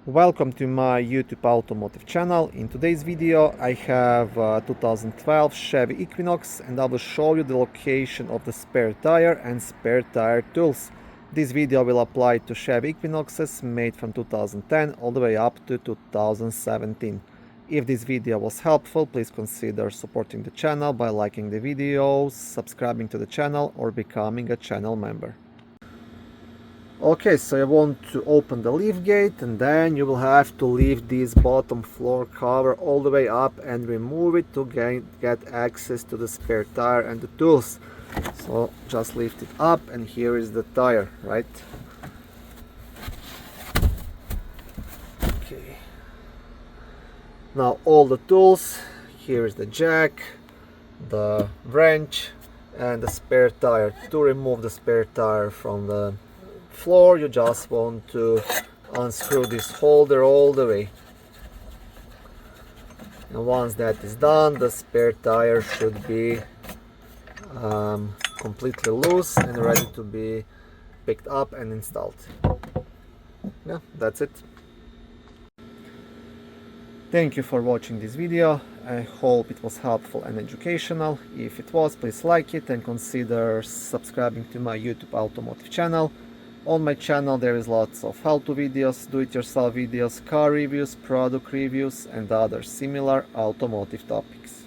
Welcome to my YouTube automotive channel. In today's video I have a 2012 Chevy Equinox and I will show you the location of the spare tire and spare tire tools. This video will apply to Chevy Equinoxes made from 2010 all the way up to 2017. If this video was helpful, please consider supporting the channel by liking the video, subscribing to the channel or becoming a channel member. Okay, so you want to open the liftgate and then you will have to lift this bottom floor cover all the way up and remove it to get access to the spare tire and the tools. So just lift it up and here is the tire, right? Okay. Now all the tools, here is the jack, the wrench and the spare tire. To remove the spare tire from the floor, you just want to unscrew this holder all the way, and once that is done, the spare tire should be completely loose and ready to be picked up and installed. Yeah, that's it. Thank you for watching this video. I hope it was helpful and educational. If it was, please like it and consider subscribing to my YouTube automotive channel. On my channel there is lots of how-to videos, do-it-yourself videos, car reviews, product reviews and other similar automotive topics.